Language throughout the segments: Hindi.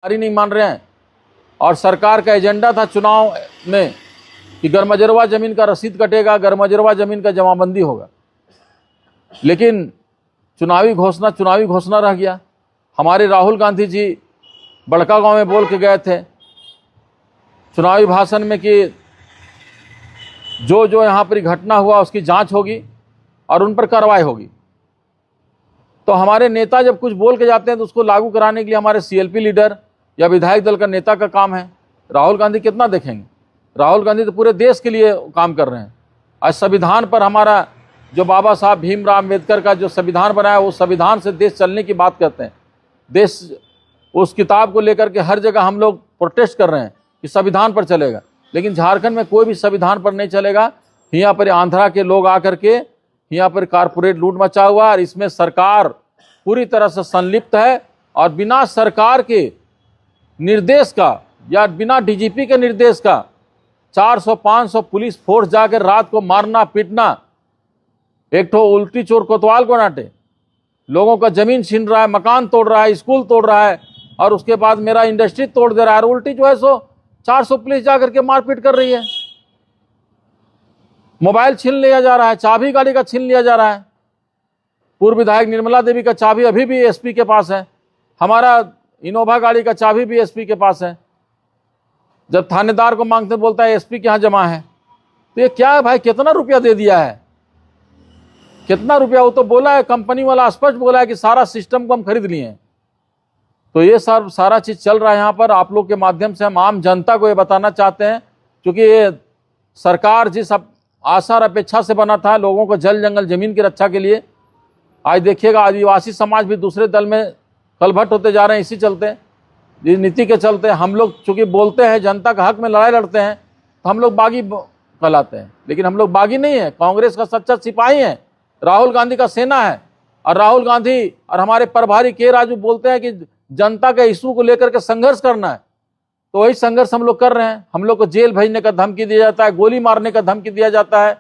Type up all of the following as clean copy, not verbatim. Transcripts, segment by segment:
नहीं मान रहे हैं। और सरकार का एजेंडा था चुनाव में कि गरमजरवा जमीन का रसीद कटेगा, गरमजरवा जमीन का जमाबंदी होगा, लेकिन चुनावी घोषणा रह गया। हमारे राहुल गांधी जी बड़का गांव में बोल के गए थे चुनावी भाषण में कि जो जो यहाँ पर घटना हुआ उसकी जांच होगी और उन पर कार्रवाई होगी। तो हमारे नेता जब कुछ बोल के जाते हैं तो उसको लागू कराने के लिए हमारे सीएलपी लीडर या विधायक दल का नेता का काम है। राहुल गांधी कितना देखेंगे? राहुल गांधी तो पूरे देश के लिए काम कर रहे हैं। आज संविधान पर हमारा जो बाबा साहब भीमराव अम्बेडकर का जो संविधान बनाया, वो संविधान से देश चलने की बात करते हैं। देश उस किताब को लेकर के हर जगह हम लोग प्रोटेस्ट कर रहे हैं कि संविधान पर चलेगा, लेकिन झारखंड में कोई भी संविधान पर नहीं चलेगा। यहाँ पर आंध्रा के लोग आकर के यहाँ पर कारपोरेट लूट मचा हुआ और इसमें सरकार पूरी तरह से संलिप्त है। और बिना सरकार के निर्देश का या बिना डीजीपी के निर्देश का 400-500 पुलिस फोर्स जाकर रात को मारना पीटना, एक ठो उल्टी चोर कोतवाल को नाटे, लोगों का जमीन छीन रहा है, मकान तोड़ रहा है, स्कूल तोड़ रहा है और उसके बाद मेरा इंडस्ट्री तोड़ दे रहा है। उल्टी जो है 400 पुलिस जाकर के मारपीट कर रही है। मोबाइल छीन लिया जा रहा है, चाबी गाड़ी का छीन लिया जा रहा है। पूर्व विधायक निर्मला देवी का चाबी अभी भी एसपी के पास है। हमारा इनोवा गाड़ी का चाबी भी एसपी के पास है। जब थानेदार को मांगते बोलता है एसपी के यहाँ जमा है। तो ये क्या है भाई? कितना रुपया दे दिया है? कितना रुपया? वो तो बोला है, कंपनी वाला स्पष्ट बोला है कि सारा सिस्टम को हम खरीद लिए हैं। तो ये सारा चीज चल रहा है यहाँ पर। आप लोग के माध्यम से हम आम जनता को ये बताना चाहते हैं, क्योंकि ये सरकार जिस आशा और अपेक्षा से बना था लोगों को जल जंगल जमीन की रक्षा के लिए, आज देखिएगा आदिवासी समाज भी दूसरे दल में कलभट होते जा रहे हैं। इसी चलते, इस नीति के चलते हम लोग चूंकि बोलते हैं, जनता का हक में लड़ाई लड़ते हैं, तो हम लोग बागी कहलाते हैं। लेकिन हम लोग बागी नहीं है, कांग्रेस का सच्चा सिपाही है, राहुल गांधी का सेना है। और राहुल गांधी और हमारे प्रभारी के राजू बोलते हैं कि जनता के इशू को लेकर के संघर्ष करना है, तो वही संघर्ष हम लोग कर रहे हैं। हम लोग को जेल भेजने का धमकी दिया जाता है, गोली मारने का धमकी दिया जाता है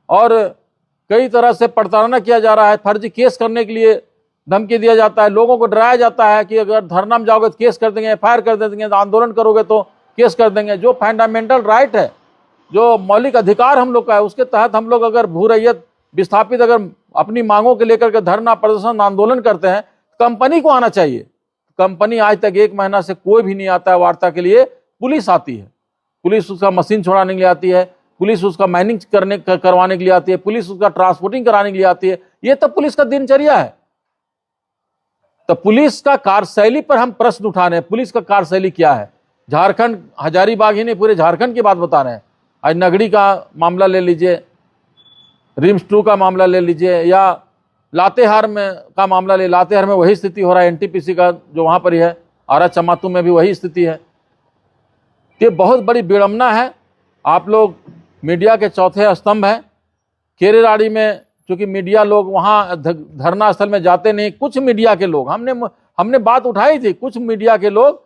और कई तरह से प्रताड़ना किया जा रहा है। फर्जी केस करने के लिए धमकी दिया जाता है, लोगों को डराया जाता है कि अगर धरना में जाओगे तो केस कर देंगे, एफआईआर कर देंगे, आंदोलन करोगे तो केस कर देंगे। जो फंडामेंटल राइट है, जो मौलिक अधिकार हम लोग का है, उसके तहत हम लोग अगर भू रैयत विस्थापित अगर अपनी मांगों के लेकर के धरना प्रदर्शन आंदोलन करते हैं, कंपनी को आना चाहिए। कंपनी आज तक 1 महीना से कोई भी नहीं आता है वार्ता के लिए। पुलिस आती है, पुलिस उसका मशीन छोड़ाने के लिए आती है, पुलिस उसका माइनिंग करवाने के लिए आती है, पुलिस उसका ट्रांसपोर्टिंग कराने के लिए आती है। ये तो पुलिस का दिनचर्या है। तो पुलिस का कार्यशैली पर हम प्रश्न उठा रहे हैं। पुलिस का कार्यशैली क्या है? झारखंड हजारीबाग ही नहीं, पूरे झारखंड की बात बता रहे हैं। आज नगड़ी का मामला ले लीजिए, रिम्स 2 का मामला ले लीजिए, या लातेहार में का मामला ले, लातेहार में वही स्थिति हो रहा है। एनटीपीसी का जो वहां पर है, आरा चमातू में भी वही स्थिति है। ये बहुत बड़ी विडंबना है। आप लोग मीडिया के चौथे स्तंभ हैं। केरेराड़ी में चूंकि मीडिया लोग वहां धरना स्थल में जाते नहीं, कुछ मीडिया के लोग, हमने बात उठाई थी, कुछ मीडिया के लोग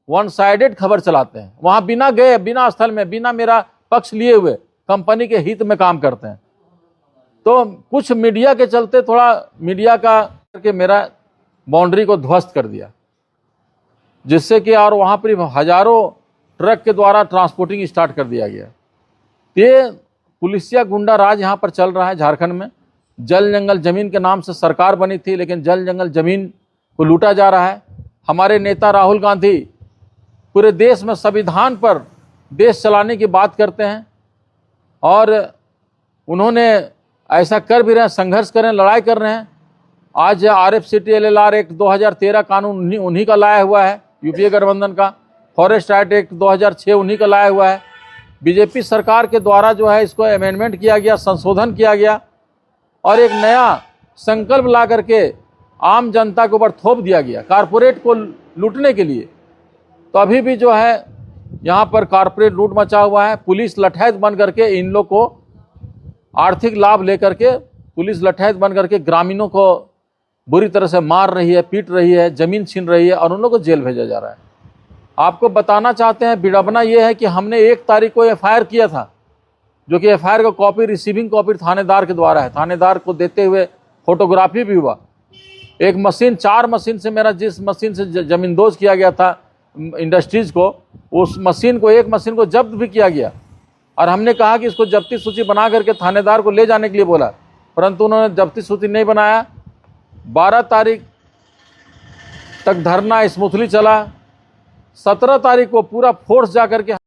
वन साइडेड खबर चलाते हैं, वहां बिना गए, बिना स्थल में, बिना मेरा पक्ष लिए हुए कंपनी के हित में काम करते हैं। तो कुछ मीडिया के चलते थोड़ा मीडिया का करके मेरा बाउंड्री को ध्वस्त कर दिया, जिससे कि और वहां पर हजारों ट्रक के द्वारा ट्रांसपोर्टिंग स्टार्ट कर दिया गया। ये पुलिसिया गुंडा राज यहाँ पर चल रहा है झारखंड में। जल जंगल जमीन के नाम से सरकार बनी थी, लेकिन जल जंगल जमीन को लूटा जा रहा है। हमारे नेता राहुल गांधी पूरे देश में संविधान पर देश चलाने की बात करते हैं और उन्होंने ऐसा कर भी रहे हैं, संघर्ष कर रहे हैं, लड़ाई कर रहे हैं। आज RFCT LLR एक्ट 2013 कानून उन्हीं का लाया हुआ है, यूपीए गठबंधन का। फॉरेस्ट एक्ट 2006 उन्हीं का लाया हुआ है। बीजेपी सरकार के द्वारा जो है इसको अमेंडमेंट किया गया, संशोधन किया गया और एक नया संकल्प ला करके आम जनता के ऊपर थोप दिया गया कारपोरेट को लूटने के लिए। तो अभी भी जो है यहाँ पर कारपोरेट लूट मचा हुआ है। पुलिस लठैत बन करके इन लोग को आर्थिक लाभ लेकर के, पुलिस लठैत बन करके ग्रामीणों को बुरी तरह से मार रही है, पीट रही है, जमीन छीन रही है और उन लोगों को जेल भेजा जा रहा है। आपको बताना चाहते हैं, विडंबना यह है कि हमने 1 तारीख को एफआईआर किया था, जो कि एफआईआर का कॉपी, रिसीविंग कॉपी थानेदार के द्वारा है। थानेदार को देते हुए फोटोग्राफी भी हुआ। एक मशीन, 4 मशीन से मेरा जिस मशीन से जमींदोज किया गया था, इंडस्ट्रीज़ को, उस मशीन को, एक मशीन को जब्त भी किया गया और हमने कहा कि इसको जब्ती सूची बना करके थानेदार को ले जाने के लिए बोला, परंतु उन्होंने जब्ती सूची नहीं बनाया। 12 तारीख तक धरना स्मूथली चला। 17 तारीख को पूरा फोर्स जा करके